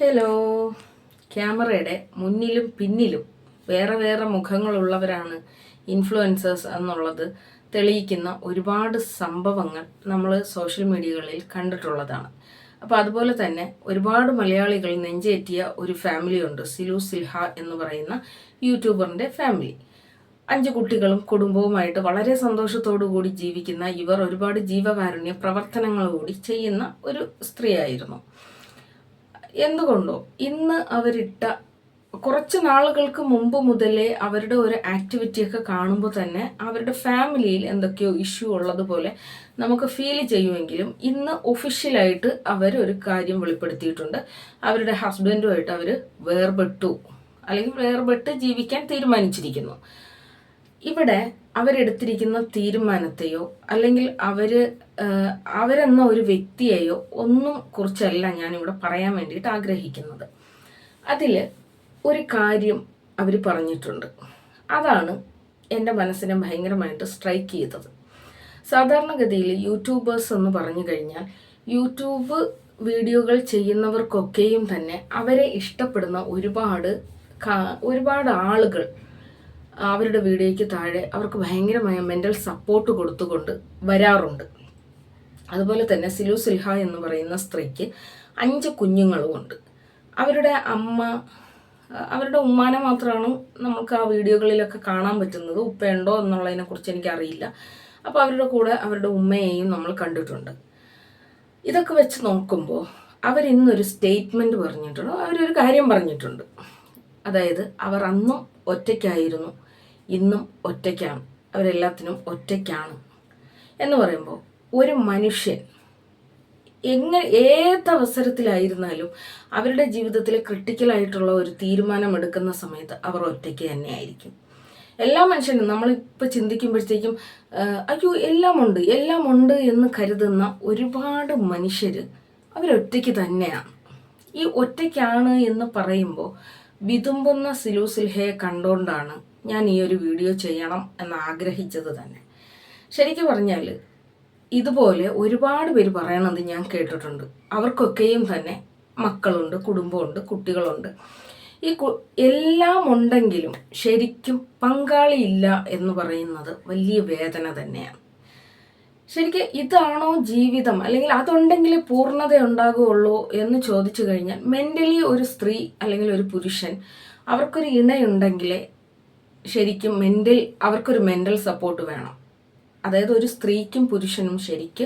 Hello. ക്യാമറയുടെ മുന്നിലും പിന്നിലും വേറെ വേറെ മുഖങ്ങളുള്ളവരാണ് ഇൻഫ്ലുവൻസേഴ്സ് എന്നുള്ളത് തെളിയിക്കുന്ന ഒരുപാട് സംഭവങ്ങൾ നമ്മൾ സോഷ്യൽ മീഡിയകളിൽ കണ്ടിട്ടുള്ളതാണ്. അപ്പോൾ അതുപോലെ തന്നെ ഒരുപാട് മലയാളികൾ നെഞ്ചേറ്റിയ ഒരു ഫാമിലി ഉണ്ട്, സിലു സിൽഹ എന്ന് പറയുന്ന യൂട്യൂബറിൻ്റെ ഫാമിലി. 5 കുട്ടികളും കുടുംബവുമായിട്ട് വളരെ സന്തോഷത്തോടു കൂടി ജീവിക്കുന്ന ഇവർ ഒരുപാട് ജീവകാരുണ്യ പ്രവർത്തനങ്ങൾ കൂടി ചെയ്യുന്ന ഒരു സ്ത്രീയായിരുന്നു. എന്തുകൊണ്ടോ ഇന്ന് അവരിട്ട കുറച്ച് നാളുകൾക്ക് മുമ്പ് മുതലേ അവരുടെ ഒരു ആക്ടിവിറ്റിയൊക്കെ കാണുമ്പോൾ തന്നെ അവരുടെ ഫാമിലിയിൽ എന്തൊക്കെയോ ഇഷ്യൂ ഉള്ളതുപോലെ നമുക്ക് ഫീൽ ചെയ്യുമെങ്കിലും ഇന്ന് ഒഫീഷ്യലായിട്ട് അവർ ഒരു കാര്യം വെളിപ്പെടുത്തിയിട്ടുണ്ട്. അവരുടെ ഹസ്ബൻഡുമായിട്ട് അവർ വേർപെട്ടു, അല്ലെങ്കിൽ വേർപെട്ട് ജീവിക്കാൻ തീരുമാനിച്ചിരിക്കുന്നു. ഇവിടെ അവരെടുത്തിരിക്കുന്ന തീരുമാനത്തെയോ അല്ലെങ്കിൽ അവരെന്ന ഒരു വ്യക്തിയെയോ ഒന്നും കുറിച്ചല്ല ഞാനിവിടെ പറയാൻ വേണ്ടിയിട്ട് ആഗ്രഹിക്കുന്നത്. അതിൽ ഒരു കാര്യം അവർ പറഞ്ഞിട്ടുണ്ട്, അതാണ് എൻ്റെ മനസ്സിനെ ഭയങ്കരമായിട്ട് സ്ട്രൈക്ക് ചെയ്തത്. സാധാരണഗതിയിൽ യൂട്യൂബേഴ്സ് എന്ന് പറഞ്ഞു കഴിഞ്ഞാൽ യൂട്യൂബ് വീഡിയോകൾ ചെയ്യുന്നവർക്കൊക്കെയും തന്നെ അവരെ ഇഷ്ടപ്പെടുന്ന ഒരുപാട് ആളുകൾ അവരുടെ വീഡിയോയ്ക്ക് താഴെ അവർക്ക് ഭയങ്കരമായ മെൻ്റൽ സപ്പോർട്ട് കൊടുത്തുകൊണ്ട് വരാറുണ്ട്. അതുപോലെ തന്നെ സിലു സിൽഹ എന്ന് പറയുന്ന സ്ത്രീക്ക് 5 കുഞ്ഞുങ്ങളുമുണ്ട്. അവരുടെ ഉമ്മാനെ മാത്രമാണ് നമുക്ക് ആ വീഡിയോകളിലൊക്കെ കാണാൻ പറ്റുന്നത്. ഉപ്പയുണ്ടോ എന്നുള്ളതിനെ കുറിച്ച് എനിക്കറിയില്ല. അപ്പോൾ അവരുടെ കൂടെ അവരുടെ ഉമ്മയെയും നമ്മൾ കണ്ടിട്ടുണ്ട്. ഇതൊക്കെ വെച്ച് നോക്കുമ്പോൾ അവരിന്നൊരു സ്റ്റേറ്റ്മെൻറ്റ് പറഞ്ഞിട്ടുണ്ട്, അവരൊരു കാര്യം പറഞ്ഞിട്ടുണ്ട്. അതായത് അവർ അന്നും ഒറ്റയ്ക്കായിരുന്നു, ഇന്നും ഒറ്റയ്ക്കാണ്, അവരെല്ലാത്തിനും ഒറ്റയ്ക്കാണ് എന്ന് പറയുമ്പോൾ ഒരു മനുഷ്യൻ ഏതവസരത്തിലായിരുന്നാലും അവരുടെ ജീവിതത്തിൽ ക്രിട്ടിക്കലായിട്ടുള്ള ഒരു തീരുമാനം എടുക്കുന്ന സമയത്ത് അവർ ഒറ്റയ്ക്ക് തന്നെയായിരിക്കും. എല്ലാ മനുഷ്യനും നമ്മളിപ്പോൾ ചിന്തിക്കുമ്പോഴത്തേക്കും അയ്യോ എല്ലാം ഉണ്ട് എന്ന് കരുതുന്ന ഒരുപാട് മനുഷ്യർ അവരൊറ്റയ്ക്ക് തന്നെയാണ്. ഈ ഒറ്റയ്ക്കാണ് എന്ന് പറയുമ്പോൾ വിതുമ്പുന്ന സിലു സിൽഹയെ കണ്ടുകൊണ്ടാണ് ഞാൻ ഈ ഒരു വീഡിയോ ചെയ്യണം എന്ന് ആഗ്രഹിച്ചത് തന്നെ. ശരിക്കും പറഞ്ഞാൽ ഇതുപോലെ ഒരുപാട് പേര് പറയണത് ഞാൻ കേട്ടിട്ടുണ്ട്. അവർക്കൊക്കെയും തന്നെ മക്കളുണ്ട്, കുടുംബമുണ്ട്, കുട്ടികളുണ്ട്. എല്ലാം ഉണ്ടെങ്കിലും ശരിക്കും പങ്കാളിയില്ല എന്ന് പറയുന്നത് വലിയ വേദന തന്നെയാണ്. ശരിക്കും ഇതാണോ ജീവിതം, അല്ലെങ്കിൽ അതുണ്ടെങ്കിൽ പൂർണ്ണത ഉണ്ടാകുകയുള്ളൂ എന്ന് ചോദിച്ചു കഴിഞ്ഞാൽ മെൻ്റലി ഒരു സ്ത്രീ അല്ലെങ്കിൽ ഒരു പുരുഷൻ അവർക്കൊരു ഇണയുണ്ടെങ്കിലേ ശരിക്കും അവർക്കൊരു മെൻ്റൽ സപ്പോർട്ട് വേണം. അതായത് ഒരു സ്ത്രീക്കും പുരുഷനും ശരിക്ക്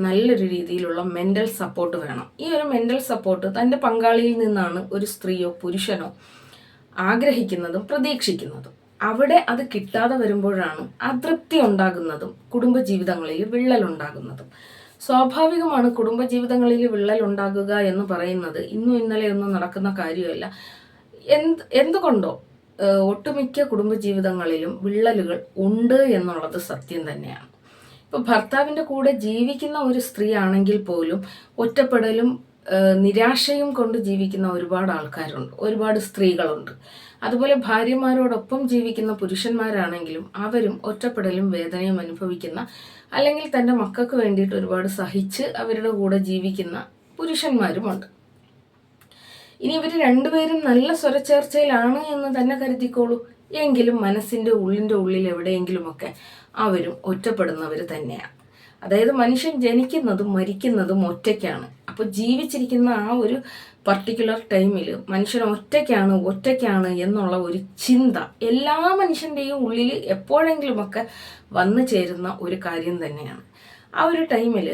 നല്ലൊരു രീതിയിലുള്ള മെൻ്റൽ സപ്പോർട്ട് വേണം. ഈ ഒരു മെൻ്റൽ സപ്പോർട്ട് തൻ്റെ പങ്കാളിയിൽ നിന്നാണ് ഒരു സ്ത്രീയോ പുരുഷനോ ആഗ്രഹിക്കുന്നതും പ്രതീക്ഷിക്കുന്നതും. അവിടെ അത് കിട്ടാതെ വരുമ്പോഴാണ് അതൃപ്തി ഉണ്ടാകുന്നതും കുടുംബജീവിതങ്ങളിൽ വിള്ളലുണ്ടാകുന്നതും. സ്വാഭാവികമാണ് കുടുംബജീവിതങ്ങളിൽ വിള്ളലുണ്ടാകുക എന്ന് പറയുന്നത് ഇന്നും ഇന്നലെയൊന്നും നടക്കുന്ന കാര്യമല്ല. എന്തുകൊണ്ടോ ഒട്ടുമിക്ക കുടുംബജീവിതങ്ങളിലും വിള്ളലുകൾ ഉണ്ട് എന്നുള്ളത് സത്യം തന്നെയാണ്. ഇപ്പോൾ ഭർത്താവിൻ്റെ കൂടെ ജീവിക്കുന്ന ഒരു സ്ത്രീ ആണെങ്കിൽ പോലും ഒറ്റപ്പെടലും നിരാശയും കൊണ്ട് ജീവിക്കുന്ന ഒരുപാട് ആൾക്കാരുണ്ട്, ഒരുപാട് സ്ത്രീകളുണ്ട്. അതുപോലെ ഭാര്യമാരോടൊപ്പം ജീവിക്കുന്ന പുരുഷന്മാരാണെങ്കിലും അവരും ഒറ്റപ്പെടലും വേദനയും അനുഭവിക്കുന്ന, അല്ലെങ്കിൽ തൻ്റെ മക്കൾക്ക് വേണ്ടിയിട്ട് ഒരുപാട് സഹിച്ച് അവരുടെ കൂടെ ജീവിക്കുന്ന പുരുഷന്മാരുമുണ്ട്. ഇനി ഇവർ രണ്ടുപേരും നല്ല സ്വരച്ചേർച്ചയിലാണ് എന്ന് തന്നെ കരുതിക്കോളൂ, എങ്കിലും മനസ്സിൻ്റെ ഉള്ളിൽ എവിടെയെങ്കിലുമൊക്കെ അവരും ഒറ്റപ്പെടുന്നവർ തന്നെയാണ്. അതായത് മനുഷ്യൻ ജനിക്കുന്നതും മരിക്കുന്നതും ഒറ്റയ്ക്കാണ്. അപ്പോൾ ജീവിച്ചിരിക്കുന്ന ആ ഒരു പർട്ടിക്കുലർ ടൈമിൽ മനുഷ്യൻ ഒറ്റയ്ക്കാണ് എന്നുള്ള ഒരു ചിന്ത എല്ലാ മനുഷ്യൻ്റെയും ഉള്ളിൽ എപ്പോഴെങ്കിലുമൊക്കെ വന്നു ചേരുന്ന ഒരു കാര്യം തന്നെയാണ്. ആ ഒരു ടൈമിൽ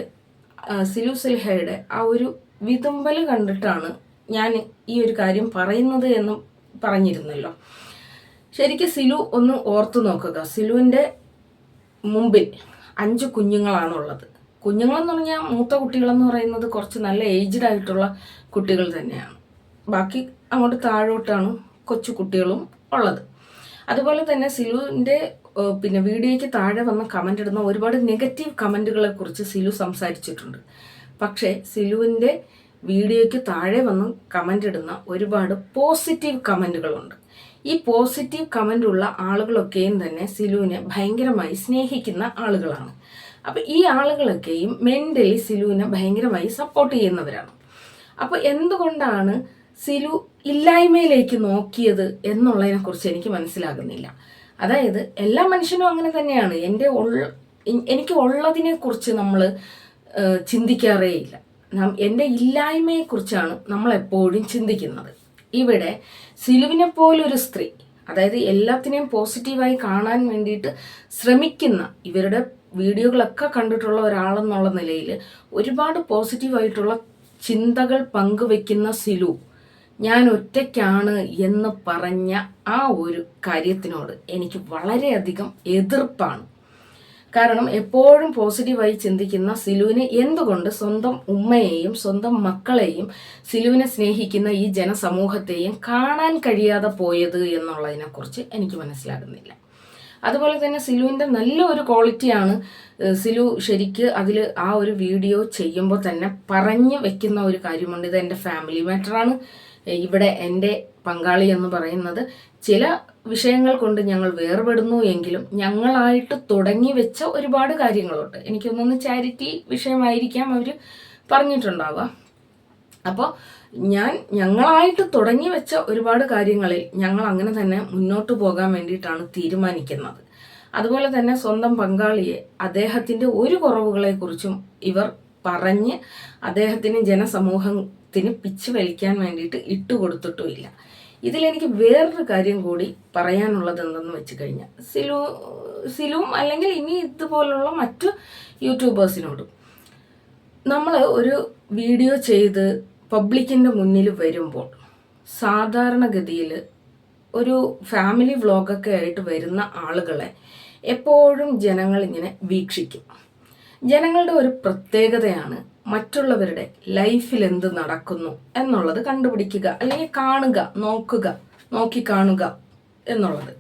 സിലു സിൽഹയുടെ ആ ഒരു വിതുമ്പൽ കണ്ടിട്ടാണ് ഞാൻ ഈ ഒരു കാര്യം പറയുന്നത് എന്ന് പറഞ്ഞിരുന്നല്ലോ. ശരിക്കും സിലു ഒന്ന് ഓർത്തു നോക്കുക. സിലുവിൻ്റെ മുമ്പിൽ 5 കുഞ്ഞുങ്ങളാണുള്ളത്. കുഞ്ഞുങ്ങളെന്ന് പറഞ്ഞാൽ മൂത്ത കുട്ടികളെന്ന് പറയുന്നത് കുറച്ച് നല്ല ഏജ്ഡ് ആയിട്ടുള്ള കുട്ടികൾ തന്നെയാണ്. ബാക്കി അങ്ങോട്ട് താഴോട്ടാണ് കൊച്ചു കുട്ടികളും ഉള്ളത്. അതുപോലെ തന്നെ സിലുവിൻ്റെ വീഡിയോയ്ക്ക് താഴെ വന്ന് കമൻ്റ് ഇടുന്ന ഒരുപാട് നെഗറ്റീവ് കമൻറ്റുകളെ കുറിച്ച് സിലു സംസാരിച്ചിട്ടുണ്ട്. പക്ഷേ സിലുവിൻ്റെ വീഡിയോയ്ക്ക് താഴെ വന്ന് കമൻ്റ് ഇടുന്ന ഒരുപാട് പോസിറ്റീവ് കമൻറ്റുകളുണ്ട്. ഈ പോസിറ്റീവ് കമൻ്റ് ഉള്ള ആളുകളൊക്കെയും തന്നെ സിലുവിനെ ഭയങ്കരമായി സ്നേഹിക്കുന്ന ആളുകളാണ്. അപ്പോൾ ഈ ആളുകളൊക്കെയും മെൻ്റലി സിലുവിനെ ഭയങ്കരമായി സപ്പോർട്ട് ചെയ്യുന്നവരാണ്. അപ്പോൾ എന്തുകൊണ്ടാണ് സിലു ഇല്ലായ്മയിലേക്ക് നോക്കിയത് എന്നുള്ളതിനെക്കുറിച്ച് എനിക്ക് മനസ്സിലാകുന്നില്ല. അതായത് എല്ലാ മനുഷ്യനും അങ്ങനെ തന്നെയാണ്. എനിക്ക് ഉള്ളതിനെക്കുറിച്ച് നമ്മൾ ചിന്തിക്കാറേ ഇല്ല. എൻ്റെ ഇല്ലായ്മയെക്കുറിച്ചാണ് നമ്മളെപ്പോഴും ചിന്തിക്കുന്നത്. ഇവിടെ സിലുവിനെ പോലൊരു സ്ത്രീ, അതായത് എല്ലാത്തിനെയും പോസിറ്റീവായി കാണാൻ വേണ്ടിയിട്ട് ശ്രമിക്കുന്ന, ഇവരുടെ വീഡിയോകളൊക്കെ കണ്ടിട്ടുള്ള ഒരാളെന്നുള്ള നിലയിൽ ഒരുപാട് പോസിറ്റീവായിട്ടുള്ള ചിന്തകൾ പങ്കുവെക്കുന്ന സിലു ഞാൻ ഒറ്റയ്ക്കാണ് എന്ന് പറഞ്ഞ ആ ഒരു കാര്യത്തിനോട് എനിക്ക് വളരെയധികം എതിർപ്പാണ്. കാരണം എപ്പോഴും പോസിറ്റീവായി ചിന്തിക്കുന്ന സിലുവിന് എന്തുകൊണ്ട് സ്വന്തം ഉമ്മയെയും സ്വന്തം മക്കളെയും സിലുവിനെ സ്നേഹിക്കുന്ന ഈ ജനസമൂഹത്തെയും കാണാൻ കഴിയാതെ പോയത് എന്നുള്ളതിനെക്കുറിച്ച് എനിക്ക് മനസ്സിലാകുന്നില്ല. അതുപോലെ തന്നെ സിലുവിൻ്റെ നല്ല ഒരു ക്വാളിറ്റിയാണ് സിലു ശരിക്ക് അതിൽ ആ ഒരു വീഡിയോ ചെയ്യുമ്പോൾ തന്നെ പറഞ്ഞു വെക്കുന്ന ഒരു കാര്യമുണ്ട്. ഇത് എൻ്റെ ഫാമിലി മാറ്ററാണ്. ഇവിടെ എൻ്റെ പങ്കാളി എന്ന് പറയുന്നത് ചില വിഷയങ്ങൾ കൊണ്ട് ഞങ്ങൾ വേർപെടുന്നു എങ്കിലും ഞങ്ങളായിട്ട് തുടങ്ങി വെച്ച ഒരുപാട് കാര്യങ്ങളുണ്ട്. എനിക്കൊന്നൊന്ന് ചാരിറ്റി വിഷയമായിരിക്കാം അവർ പറഞ്ഞിട്ടുണ്ടാവുക. അപ്പോൾ ഞങ്ങളായിട്ട് തുടങ്ങി വെച്ച ഒരുപാട് കാര്യങ്ങളിൽ ഞങ്ങൾ അങ്ങനെ തന്നെ മുന്നോട്ട് പോകാൻ വേണ്ടിയിട്ടാണ് തീരുമാനിക്കുന്നത്. അതുപോലെ തന്നെ സ്വന്തം പങ്കാളിയെ അദ്ദേഹത്തിൻ്റെ ഒരു കുറവുകളെക്കുറിച്ചും ഇവർ പറഞ്ഞ് അദ്ദേഹത്തിന് ജനസമൂഹത്തിന് പിച്ച് വലിക്കാൻ വേണ്ടിയിട്ട് ഇട്ടുകൊടുത്തിട്ടുമില്ല. ഇതിലെനിക്ക് വേറൊരു കാര്യം കൂടി പറയാനുള്ളത് എന്തെന്ന് വെച്ച് കഴിഞ്ഞാൽ സിലുവും അല്ലെങ്കിൽ ഇനി ഇതുപോലുള്ള മറ്റു യൂട്യൂബേഴ്സിനോടും, നമ്മൾ ഒരു വീഡിയോ ചെയ്ത് പബ്ലിക്കിൻ്റെ മുന്നിൽ വരുമ്പോൾ സാധാരണഗതിയിൽ ഒരു ഫാമിലി വ്ളോഗൊക്കെ ആയിട്ട് വരുന്ന ആളുകളെ എപ്പോഴും ജനങ്ങൾ ഇങ്ങനെ വീക്ഷിക്കും. ജനങ്ങളുടെ ഒരു പ്രത്യേകതയാണ് മറ്റുള്ളവരുടെ ലൈഫിൽ എന്ത് നടക്കുന്നു എന്നുള്ളത് കണ്ടുപിടിക്കുക, അല്ലെങ്കിൽ കാണുക, നോക്കി കാണുക എന്നുള്ളത്.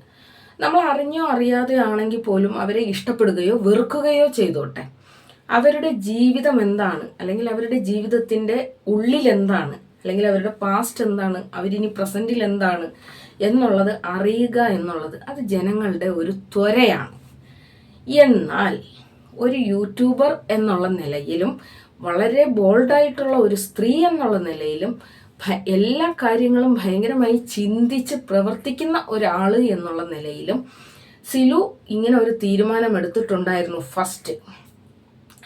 നമ്മൾ അറിഞ്ഞോ അറിയാതെ ആണെങ്കിൽ പോലും അവരെ ഇഷ്ടപ്പെടുകയോ വെറുക്കുകയോ ചെയ്തോട്ടെ, അവരുടെ ജീവിതം എന്താണ്, അല്ലെങ്കിൽ അവരുടെ ജീവിതത്തിൻ്റെ ഉള്ളിൽ എന്താണ്, അല്ലെങ്കിൽ അവരുടെ പാസ്റ്റ് എന്താണ്, അവരിനി പ്രസൻറ്റിൽ എന്താണ് എന്നുള്ളത് അറിയുക എന്നുള്ളത് അത് ജനങ്ങളുടെ ഒരു ത്വരയാണ്. എന്നാൽ ഒരു യൂട്യൂബർ എന്നുള്ള നിലയിലും വളരെ ബോൾഡായിട്ടുള്ള ഒരു സ്ത്രീ എന്നുള്ള നിലയിലും എല്ലാ കാര്യങ്ങളും ഭയങ്കരമായി ചിന്തിച്ച് പ്രവർത്തിക്കുന്ന ഒരാൾ എന്നുള്ള നിലയിലും സിലു ഇങ്ങനെ ഒരു തീരുമാനം എടുത്തിട്ടുണ്ടായിരുന്നു. ഫസ്റ്റ്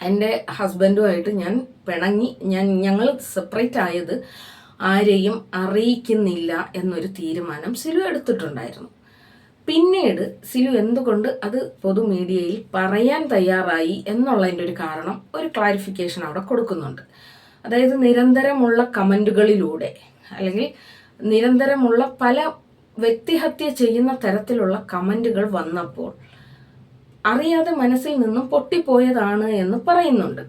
എൻ്റെ ഹസ്ബൻഡുമായിട്ട് ഞാൻ പിണങ്ങി, ഞങ്ങൾ സെപ്പറേറ്റ് ആയത് ആരെയും അറിയിക്കുന്നില്ല എന്നൊരു തീരുമാനം സിലു എടുത്തിട്ടുണ്ടായിരുന്നു. പിന്നീട് സിലു എന്തുകൊണ്ട് അത് പൊതുമീഡിയയിൽ പറയാൻ തയ്യാറായി എന്നുള്ളതിൻ്റെ ഒരു കാരണം, ഒരു ക്ലാരിഫിക്കേഷൻ അവിടെ കൊടുക്കുന്നുണ്ട്. അതായത് നിരന്തരമുള്ള കമൻറ്റുകളിലൂടെ, അല്ലെങ്കിൽ നിരന്തരമുള്ള പല വ്യക്തിഹത്യ ചെയ്യുന്ന തരത്തിലുള്ള കമൻറ്റുകൾ വന്നപ്പോൾ അറിയാതെ മനസ്സിൽ നിന്നും പൊട്ടിപ്പോയതാണ് എന്ന് പറയുന്നുണ്ട്.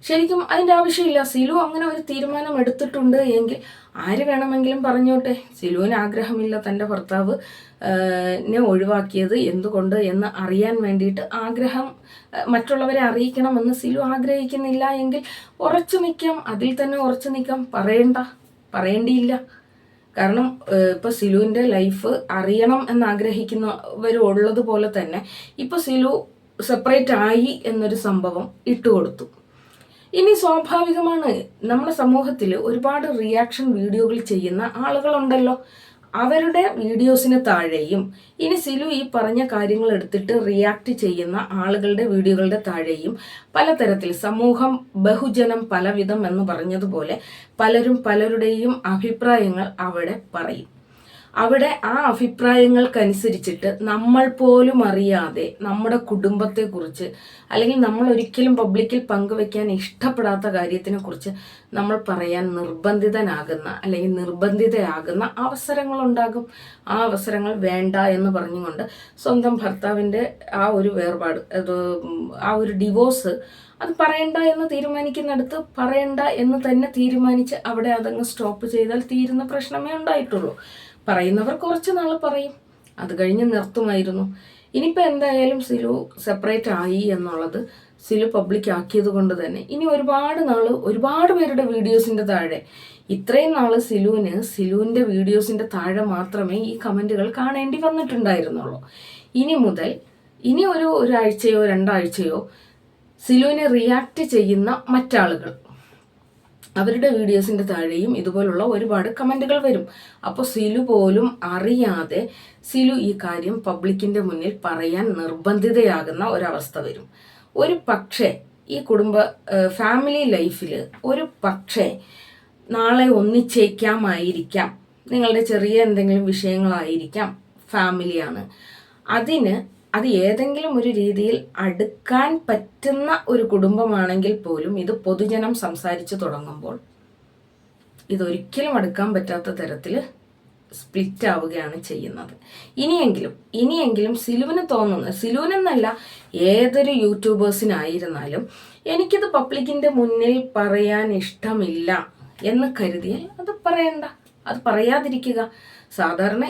ശരിക്കും അതിൻ്റെ ആവശ്യമില്ല. സിലു അങ്ങനെ ഒരു തീരുമാനം എടുത്തിട്ടുണ്ട് എങ്കിൽ ആര് വേണമെങ്കിലും പറഞ്ഞോട്ടെ. സിലുവിന് ആഗ്രഹമില്ല തൻ്റെ ഭർത്താവ് ഒഴിവാക്കിയത് എന്തുകൊണ്ട് എന്ന് അറിയാൻ വേണ്ടിയിട്ട് മറ്റുള്ളവരെ അറിയിക്കണമെന്ന് സിലു ആഗ്രഹിക്കുന്നില്ല എങ്കിൽ ഉറച്ചു നിൽക്കാം, അതിൽ തന്നെ ഉറച്ചു നിൽക്കാം, പറയേണ്ടിയില്ല. കാരണം ഇപ്പൊ സിലുവിൻ്റെ ലൈഫ് അറിയണം എന്നാഗ്രഹിക്കുന്നവരുള്ളതുപോലെ തന്നെ ഇപ്പൊ സിലു സെപ്പറേറ്റ് ആയി എന്നൊരു സംഭവം ഇട്ടുകൊടുത്തു. ഇനി സ്വാഭാവികമാണ്, നമ്മുടെ സമൂഹത്തിൽ ഒരുപാട് റിയാക്ഷൻ വീഡിയോകൾ ചെയ്യുന്ന ആളുകളുണ്ടല്ലോ. അവരുടെ വീഡിയോസിന് താഴെയും ഇനി സിലു ഈ പറഞ്ഞ കാര്യങ്ങൾ എടുത്തിട്ട് റിയാക്ട് ചെയ്യുന്ന ആളുകളുടെ വീഡിയോകളുടെ താഴെയും പലതരത്തിൽ സമൂഹം ബഹുജനം പലവിധം എന്ന് പറഞ്ഞതുപോലെ പലരും പലരുടെയും അഭിപ്രായങ്ങൾ അവിടെ പറയും. അവിടെ ആ അഭിപ്രായങ്ങൾക്കനുസരിച്ചിട്ട് നമ്മൾ പോലും അറിയാതെ നമ്മുടെ കുടുംബത്തെക്കുറിച്ച്, അല്ലെങ്കിൽ നമ്മൾ ഒരിക്കലും പബ്ലിക്കിൽ പങ്കുവെക്കാൻ ഇഷ്ടപ്പെടാത്ത കാര്യത്തിനെക്കുറിച്ച് നമ്മൾ പറയാൻ നിർബന്ധിതനാകുന്ന അല്ലെങ്കിൽ നിർബന്ധിതയാകുന്ന അവസരങ്ങളുണ്ടാകും. ആ അവസരങ്ങൾ വേണ്ട എന്ന് പറഞ്ഞുകൊണ്ട് സ്വന്തം ഭർത്താവിൻ്റെ ആ ഒരു വേർപാട്, ആ ഒരു ഡിവോഴ്സ് അത് പറയണ്ട എന്ന് തീരുമാനിക്കുന്നിടത്ത് പറയണ്ട എന്ന് തന്നെ തീരുമാനിച്ച് അവിടെ അതങ്ങ് സ്റ്റോപ്പ് ചെയ്താൽ തീരുന്ന പ്രശ്നമേ ഉണ്ടായിട്ടുള്ളൂ. പറയുന്നവർ കുറച്ച് നാൾ പറയും, അത് കഴിഞ്ഞ് നിർത്തുമായിരുന്നു. ഇനിയിപ്പോൾ എന്തായാലും സിലു സെപ്പറേറ്റ് ആയി എന്നുള്ളത് സിലു പബ്ലിക് ആക്കിയത് കൊണ്ട് തന്നെ ഇനി ഒരുപാട് പേരുടെ വീഡിയോസിൻ്റെ താഴെ, ഇത്രയും നാൾ സിലുവിൻ്റെ വീഡിയോസിൻ്റെ താഴെ മാത്രമേ ഈ കമൻറ്റുകൾ കാണേണ്ടി വന്നിട്ടുണ്ടായിരുന്നുള്ളൂ. ഇനി മുതൽ ഒരാഴ്ചയോ 2 ആഴ്ചയോ സിലുവിനെ റിയാക്ട് ചെയ്യുന്ന മറ്റാളുകൾ, അവരുടെ വീഡിയോസിൻ്റെ താഴെയും ഇതുപോലുള്ള ഒരുപാട് കമൻറ്റുകൾ വരും. അപ്പോൾ സിലു പോലും അറിയാതെ സിലു ഈ കാര്യം പബ്ലിക്കിൻ്റെ മുന്നിൽ പറയാൻ നിർബന്ധിതയാകുന്ന ഒരവസ്ഥ വരും. ഒരു പക്ഷേ ഈ ഫാമിലി ലൈഫിൽ ഒരു പക്ഷേ നാളെ ഒന്നിച്ചേക്കാമായിരിക്കാം, നിങ്ങളുടെ ചെറിയ എന്തെങ്കിലും വിഷയങ്ങളായിരിക്കാം, ഫാമിലിയാണ്, അത് ഏതെങ്കിലും ഒരു രീതിയിൽ അടുക്കാൻ പറ്റുന്ന ഒരു കുടുംബമാണെങ്കിൽ പോലും ഇത് പൊതുജനം സംസാരിച്ചു തുടങ്ങുമ്പോൾ ഇതൊരിക്കലും അടുക്കാൻ പറ്റാത്ത തരത്തിൽ സ്പ്ലിറ്റ് ആവുകയാണ് ചെയ്യുന്നത്. ഇനിയെങ്കിലും സിലുവിനെന്നല്ല ഏതൊരു യൂട്യൂബേഴ്സിനായിരുന്നാലും എനിക്കിത് പബ്ലിക്കിൻ്റെ മുന്നിൽ പറയാൻ ഇഷ്ടമില്ല എന്ന് കരുതിയാൽ അത് പറയണ്ട, അത് പറയാതിരിക്കുക. സാധാരണ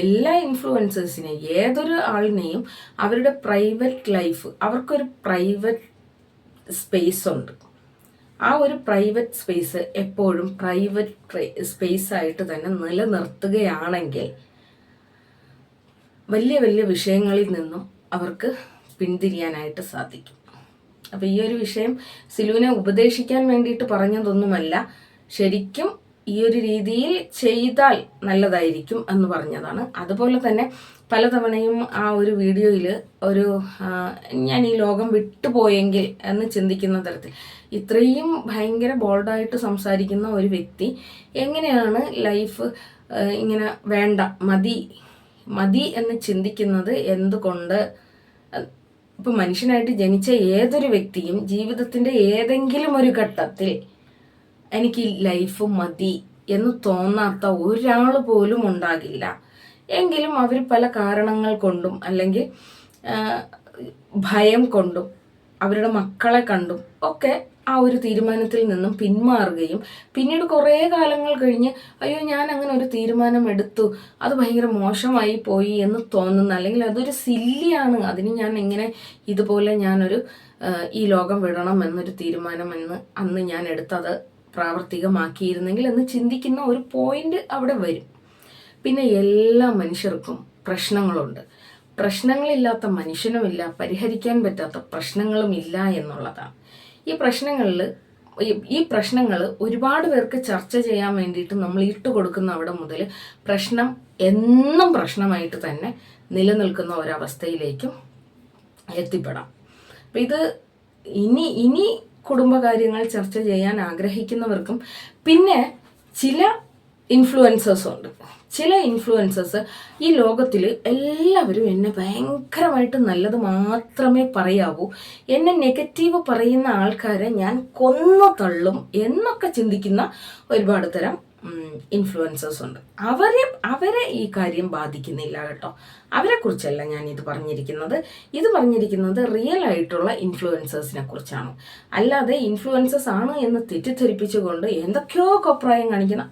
എല്ലാ ഇൻഫ്ലുവൻസേഴ്സിനെയും ഏതൊരു ആളിനെയും അവരുടെ പ്രൈവറ്റ് ലൈഫ്, അവർക്കൊരു പ്രൈവറ്റ് സ്പേസ് ഉണ്ട്. ആ ഒരു പ്രൈവറ്റ് സ്പേസ് എപ്പോഴും പ്രൈവറ്റ് സ്പേസ് ആയിട്ട് തന്നെ നിലനിർത്തുകയാണെങ്കിൽ വലിയ വലിയ വിഷയങ്ങളിൽ നിന്നും അവർക്ക് പിന്തിരിയാനായിട്ട് സാധിക്കും. അപ്പോൾ ഈ ഒരു വിഷയം സിലുവിനെ ഉപദേശിക്കാൻ വേണ്ടിയിട്ട് പറഞ്ഞതൊന്നുമല്ല, ശരിക്കും ഈ ഒരു രീതിയിൽ ചെയ്താൽ നല്ലതായിരിക്കും എന്ന് പറഞ്ഞതാണ്. അതുപോലെ തന്നെ പലതവണയും ആ ഒരു വീഡിയോയിൽ ഞാൻ ഈ ലോകം വിട്ടുപോയെങ്കിൽ എന്ന് ചിന്തിക്കുന്ന തരത്തിൽ ഇത്രയും ഭയങ്കര ബോൾഡായിട്ട് സംസാരിക്കുന്ന ഒരു വ്യക്തി എങ്ങനെയാണ് ലൈഫ് ഇങ്ങനെ വേണ്ട, മതി എന്ന് ചിന്തിക്കുന്നത് എന്തുകൊണ്ട്? ഇപ്പം മനുഷ്യനായിട്ട് ജനിച്ച ഏതൊരു വ്യക്തിയും ജീവിതത്തിൻ്റെ ഏതെങ്കിലും ഒരു ഘട്ടത്തിൽ എനിക്ക് ലൈഫ് മതി എന്ന് തോന്നാത്ത ഒരാൾ പോലും ഉണ്ടാകില്ല. എങ്കിലും അവർ പല കാരണങ്ങൾ കൊണ്ടും അല്ലെങ്കിൽ ഭയം കൊണ്ടും അവരുടെ മക്കളെ കണ്ടും ഒക്കെ ആ ഒരു തീരുമാനത്തിൽ നിന്നും പിന്മാറുകയും പിന്നീട് കുറേ കാലങ്ങൾ കഴിഞ്ഞ് അയ്യോ ഞാൻ അങ്ങനെ ഒരു തീരുമാനം എടുത്തു, അത് ഭയങ്കര മോശമായി പോയി എന്ന് തോന്നുന്ന, അല്ലെങ്കിൽ അതൊരു സില്ലിയാണ്, അതിന് ഞാൻ എങ്ങനെ ഇതുപോലെ ഈ ലോകം വിടണം എന്നൊരു തീരുമാനം അന്ന് ഞാൻ എടുത്തത് പ്രാവർത്തികമാക്കിയിരുന്നെങ്കിൽ എന്ന് ചിന്തിക്കുന്ന ഒരു പോയിന്റ് അവിടെ വരും. പിന്നെ എല്ലാ മനുഷ്യർക്കും പ്രശ്നങ്ങളുണ്ട്. പ്രശ്നങ്ങളില്ലാത്ത മനുഷ്യനുമില്ല, പരിഹരിക്കാൻ പറ്റാത്ത പ്രശ്നങ്ങളും ഇല്ല എന്നുള്ളതാണ്. ഈ പ്രശ്നങ്ങൾ ഒരുപാട് പേർക്ക് ചർച്ച ചെയ്യാൻ വേണ്ടിയിട്ട് നമ്മൾ ഇട്ടുകൊടുക്കുന്ന അവിടെ മുതൽ പ്രശ്നം എന്നും പ്രശ്നമായിട്ട് തന്നെ നിലനിൽക്കുന്ന ഒരവസ്ഥയിലേക്കും എത്തിപ്പെടാം. അപ്പം ഇത് ഇനി കുടുംബകാര്യങ്ങൾ ചർച്ച ചെയ്യാൻ ആഗ്രഹിക്കുന്നവർക്കും, പിന്നെ ചില ഇൻഫ്ലുവൻസേഴ്സ് ഈ ലോകത്തിൽ എല്ലാവരും എന്നെ ഭയങ്കരമായിട്ട് നല്ലത് മാത്രമേ പറയാവൂ, എന്നെ നെഗറ്റീവ് പറയുന്ന ആൾക്കാരെ ഞാൻ കൊന്നു തള്ളും എന്നൊക്കെ ചിന്തിക്കുന്ന ഒരുപാട് തരം ഇൻഫ്ലുവൻസേഴ്സ് ഉണ്ട്. അവരെ ഈ കാര്യം ബാധിക്കുന്നില്ല കേട്ടോ. അവരെക്കുറിച്ചല്ല ഞാൻ ഇത് പറഞ്ഞിരിക്കുന്നത് റിയൽ ആയിട്ടുള്ള ഇൻഫ്ലുവൻസേഴ്സിനെ കുറിച്ചാണ്. അല്ലാതെ ഇൻഫ്ലുവൻസേഴ്സ് ആണ് എന്ന് തെറ്റിദ്ധരിപ്പിച്ചുകൊണ്ട് എന്തൊക്കെയോ അഭിപ്രായം കാണിക്കുന്ന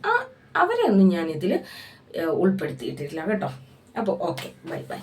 അവരെ ഒന്നും ഞാൻ ഇതിൽ ഉൾപ്പെടുത്തിയിട്ടില്ല കേട്ടോ. അപ്പോൾ ഓക്കെ, ബൈ.